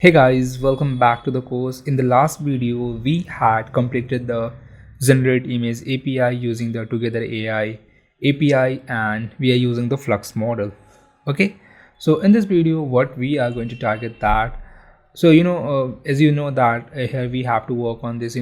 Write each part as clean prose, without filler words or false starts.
Hey guys, welcome back to the course. In the last video, we had completed the generate image API using the Together AI API and we are using the Flux model. Okay, so in this video, what we are going to target that. So as you know that here we have to work on this,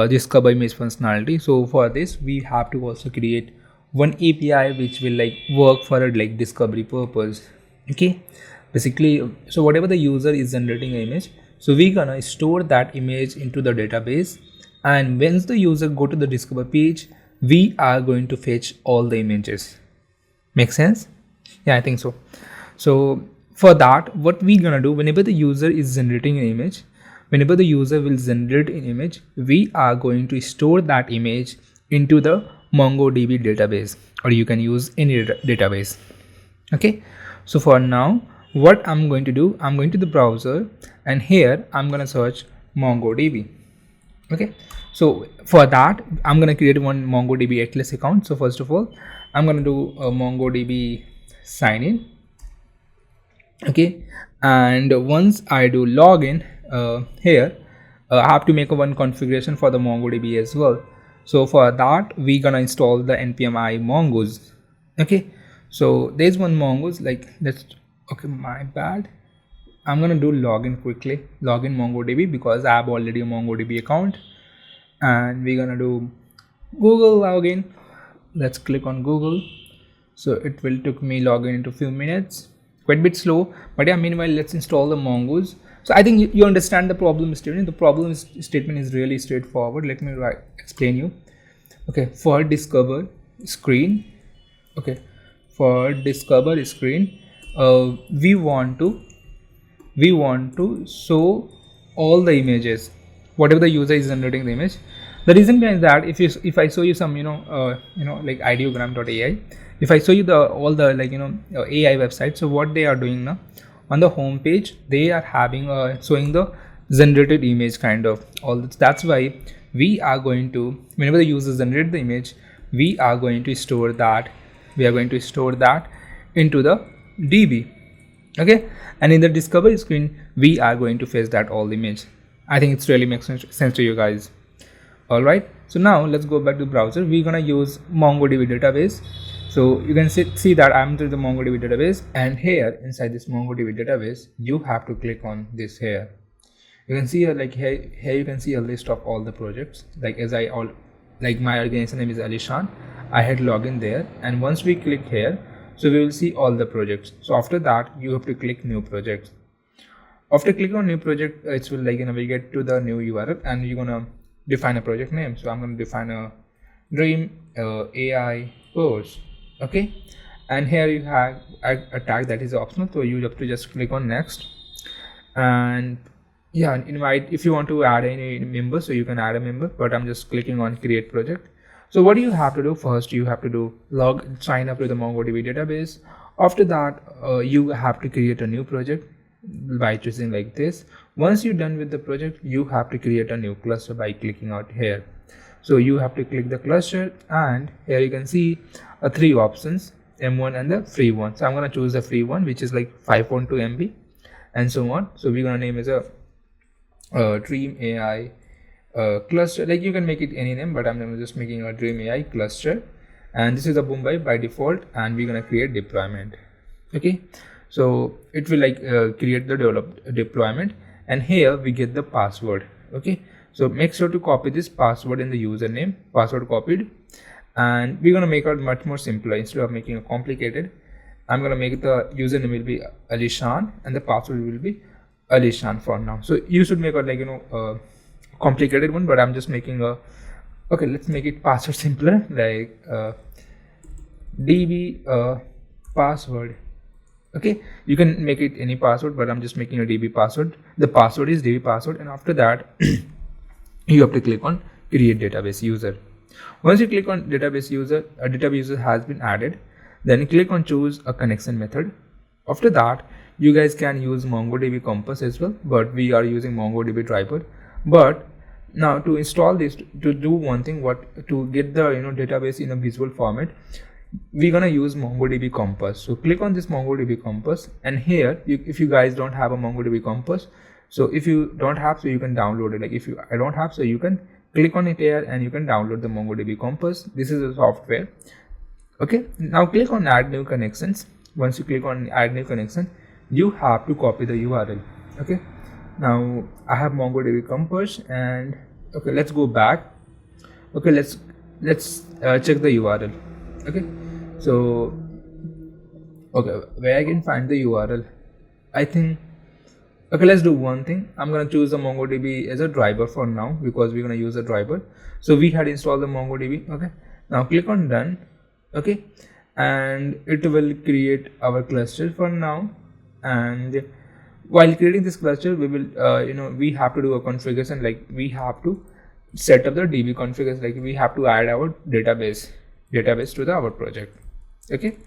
discover image functionality. So for this, we have to also create one API which will like work for a like discovery purpose. Okay, basically, so whatever the user is generating an image, so we're gonna store that image into the database, and once the user go to the discover page, we are going to fetch all the images. Make sense? Yeah, I think so. So for that, what we gonna do, whenever the user is generating an image, whenever the user will generate an image, we are going to store that image into the MongoDB database, or you can use any database. Okay, so for now, what I'm going to do, I'm going to the browser, and here I'm gonna search MongoDB. Okay, so for that, I'm gonna create one MongoDB Atlas account. So first of all, I'm gonna do a MongoDB sign in. Okay, and once I do login here, I have to make a one configuration for the MongoDB as well. So for that, we gonna install the npm i mongoose. Okay, so there's one mongoose, like let's, okay, my bad, I'm gonna do login quickly, login MongoDB, because I have already a MongoDB account, and we're gonna do Google login. Let's click on Google. So it will took me login into few minutes, quite a bit slow, but yeah, meanwhile let's install the mongoose. So I think you understand the problem statement. The problem statement is really straightforward. Let me explain you. Okay, for discover screen, okay, for discover screen, we want to show all the images, whatever the user is generating the image. The reason behind that, if I show you some like ideogram.ai, if I show you the all the AI websites, so what they are doing now, on the home page they are having showing the generated image kind of all this. That's why we are going to, whenever the user generate the image, we are going to store that into the DB. Okay, and in the discovery screen we are going to fetch that all image. I think it's really makes sense to you guys. All right, so now let's go back to the browser. We're gonna use MongoDB database. So you can see that I'm through the MongoDB database, and here inside this MongoDB database you have to click on this here. You can see here, like here you can see a list of all the projects. Like as like my organization name is Alishan, I had login there, and once we click here, so we will see all the projects. So after that you have to click new projects. After clicking on new project, it will like navigate to the new URL, and you're gonna define a project name. So I'm going to define a dream AI course. Okay, and here you have a tag that is optional, so you have to just click on next, and yeah, invite if you want to add any member, so you can add a member, but I'm just clicking on create project. So what do you have to do? First you have to do sign up to the MongoDB database. After that you have to create a new project by choosing like this. Once you're done with the project, you have to create a new cluster by clicking out here. So you have to click the cluster, and here you can see three options, M1 and the free one. So I'm gonna choose the free one, which is like 5.2 MB and so on. So we're gonna name as a dream AI cluster. Like you can make it any name, but I'm just making a dream AI cluster, and this is a Mumbai by default, and we're gonna create deployment. Okay, so it will like create the deployment, and here we get the password. Okay, so make sure to copy this password in the username, password copied, and we're gonna make it much more simpler. Instead of making it complicated, I'm gonna make the username will be Alishan and the password will be Alishan for now. So you should make a complicated one, but I'm just making a, okay, let's make it password simpler, like DB password. Okay, you can make it any password, but I'm just making a DB password. The password is DB password, and after that you have to click on create database user. Once you click on database user, a database user has been added, then click on choose a connection method. After that you guys can use MongoDB Compass as well, but we are using MongoDB driver. But now to install this, to do one thing, to get the database in a visual format, we're gonna use MongoDB Compass. So click on this MongoDB Compass, and here if you guys don't have a MongoDB Compass, so if you don't have, so you can download it. Like if you I don't have, so you can click on it here and you can download the MongoDB Compass. This is a software. Okay, now click on add new connections. Once you click on add new connection, you have to copy the URL. Okay, now I have MongoDB Compass, and okay, let's go back. Okay, let's check the URL. Okay, so okay, where I can find the URL, I think, okay, let's do one thing. I'm gonna choose the MongoDB as a driver for now, because we're gonna use a driver. So we had installed the MongoDB. Okay, now click on done. Okay, and it will create our cluster for now. And while creating this cluster, we will we have to do a configuration. Like we have to set up the DB configuration. Like we have to add our database to our project. Okay,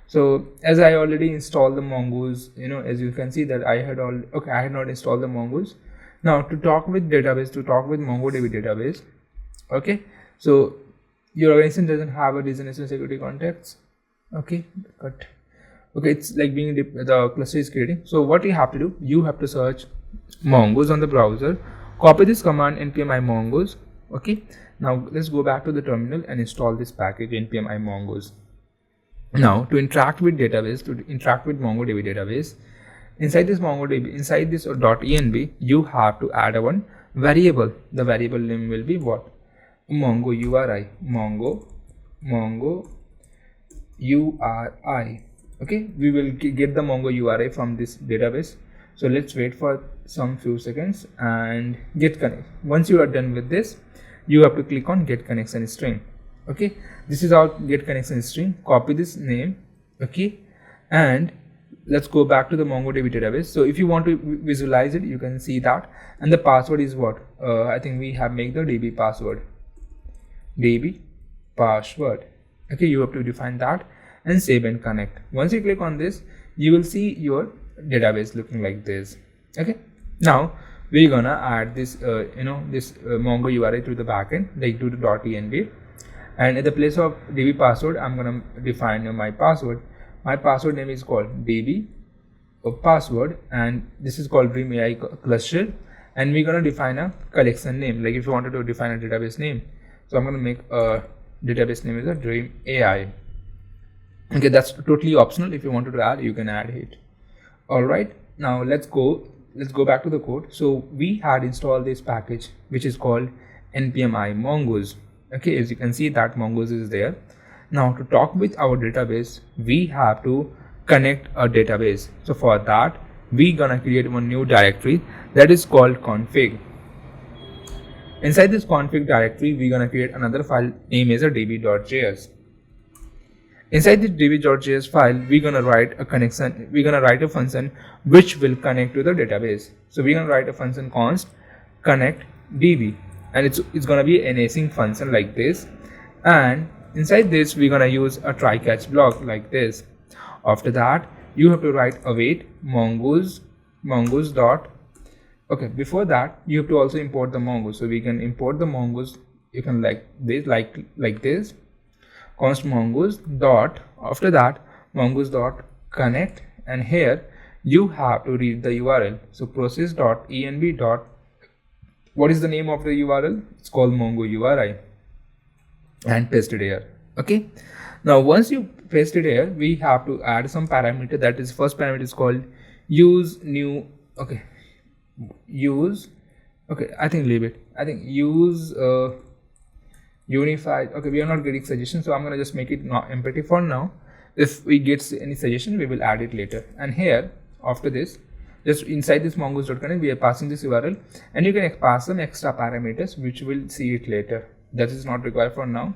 so as I already installed the Mongoose, as you can see that I had not installed the Mongoose. Now to talk with MongoDB database. Okay, so your organization doesn't have a destination security context. Okay, but okay, it's like being the cluster is creating. So what you have to do, you have to search Mongoose on the browser, copy this command npm imongoose. Okay, now let's go back to the terminal and install this package npm imongoose. Now to interact with MongoDB database, inside this .env, you have to add one variable. The variable name will be what? Mongo URI. Mongo URI. Okay, we will get the Mongo URI from this database. So let's wait for some few seconds and get connect. Once you are done with this, you have to click on get connection string. Okay, this is our get connection string. Copy this name. Okay, and let's go back to the MongoDB database. So if you want to visualize it, you can see that. And the password is what? I think we have made the DB password. Okay, you have to define that and save and connect. Once you click on this, you will see your database looking like this. Okay, now we're gonna add this Mongo URI to the backend, like to the .env, and at the place of DB password, I'm gonna define my password. My password name is called DB password, and this is called Dream AI cluster, and we're gonna define a collection name. Like if you wanted to define a database name, so I'm gonna make a database name is a Dream AI. Okay, that's totally optional. If you wanted to add, you can add it. All right, now let's go back to the code. So we had installed this package which is called npm imongoose. Okay, as you can see that Mongoose is there. Now to talk with our database, we have to connect a database. So for that, we gonna create one new directory that is called config. Inside this config directory, we're gonna create another file name is a db.js. Inside this db.js file, we're gonna write a function which will connect to the database. So we're gonna write a function const connect db, and it's gonna be an async function like this. And inside this, we're gonna use a try catch block like this. After that, you have to write await mongoose dot. Okay, before that, you have to also import the mongoose. So we can import the mongoose. You can like this. Const mongoose dot, after that mongoose dot connect, and here you have to read the URL. So process dot env dot, what is the name of the URL? It's called Mongo URI, and paste it here. Okay, now once you paste it here, we have to add some parameter. That is, first parameter is called use new. Okay, I think leave it. I think use unified. Okay, we are not getting suggestions, so I'm gonna just make it not empty for now. If we get any suggestion, we will add it later. And here after this, just inside this mongoose.connect, we are passing this URL, and you can pass some extra parameters which we'll see it later. That is not required for now.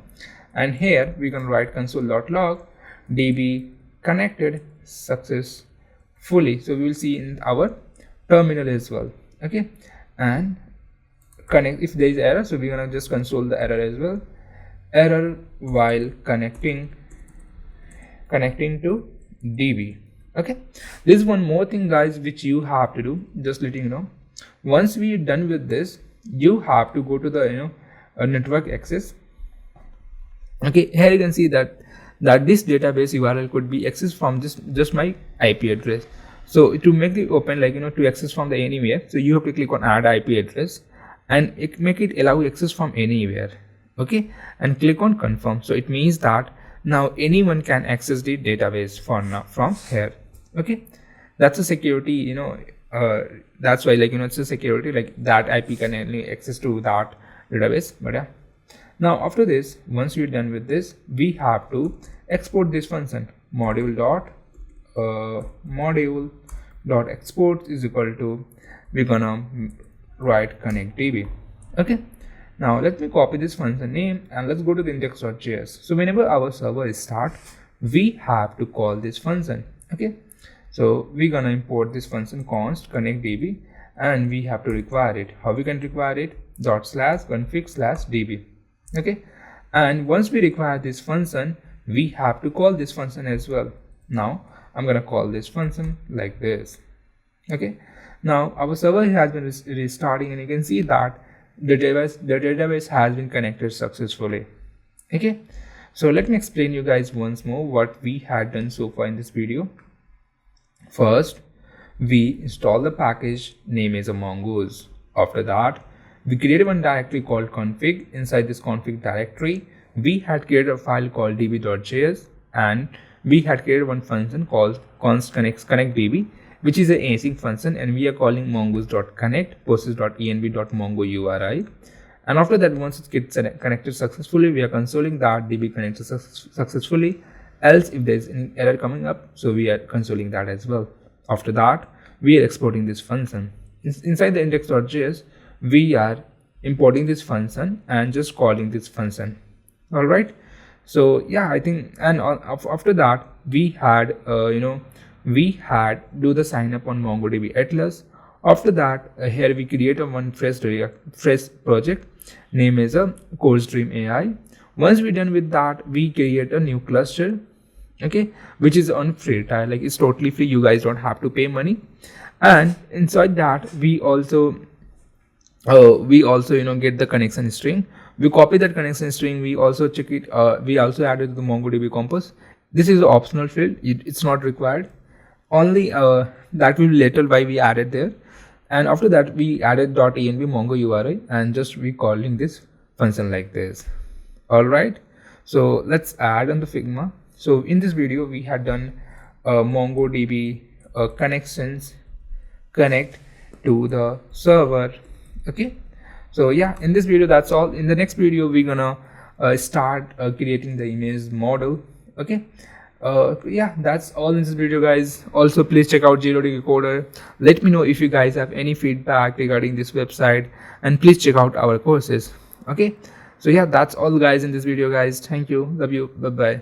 And here we can write console.log db connected successfully. So we will see in our terminal as well. Okay, and connect if there is error, so we're gonna just console the error as well. Error while connecting to db. Okay, there's one more thing, guys, which you have to do. Just letting you know, once we're done with this, you have to go to the network access. Okay, here you can see that that this database URL could be accessed from just my IP address. So to make it open, like to access from the anywhere, so you have to click on add IP address and make it allow access from anywhere. Okay, and click on confirm. So it means that now anyone can access the database from here. Okay, that's a security, that's why it's a security, like that IP can only access to that database. But yeah, now after this, once we're done with this, we have to export this function module dot export is equal to, we're gonna write connect db. Okay, now let me copy this function name and let's go to the index.js. So whenever our server is start, we have to call this function. Okay, so we're gonna import this function const connect db, and we have to require it. How we can require it? ./config/db. Okay, and once we require this function, we have to call this function as well. Now I'm gonna call this function like this. Okay, now our server has been restarting, and you can see that the database has been connected successfully. Okay, so let me explain you guys once more what we had done so far in this video. First, we install the package name is a mongoose. After that, we created one directory called config. Inside this config directory, we had created a file called db.js, and we had created one function called const connect db, which is an async function, and we are calling mongoose.connect process.env.mongo URI. And after that, once it gets connected successfully, we are consoling that db connected successfully. Else if there's any error coming up, so we are consoling that as well. After that, we are exporting this function. Inside the index.js, we are importing this function and just calling this function. All right, so yeah, I think, and after that, we had we had do the sign up on MongoDB Atlas. After that, here we create a one fresh project name is a course dream AI. Once we're done with that, we create a new cluster, okay, which is on free trial, like it's totally free, you guys don't have to pay money. And inside that, we also get the connection string. We copy that connection string, we also check it, we also added the MongoDB compose. This is an optional field, it's not required, only that will be later why we added there. And after that, we added .env mongo URI, and just we calling this function like this. All right, so let's add on the Figma. So in this video, we had done MongoDB connections connect to the server. Okay, so yeah, in this video that's all. In the next video, we're gonna start creating the image model. Okay, yeah, that's all in this video, guys. Also, please check out Zero-D Coder. Let me know if you guys have any feedback regarding this website, and please check out our courses. Okay, so yeah, that's all guys in this video, guys. Thank you, love you, bye bye.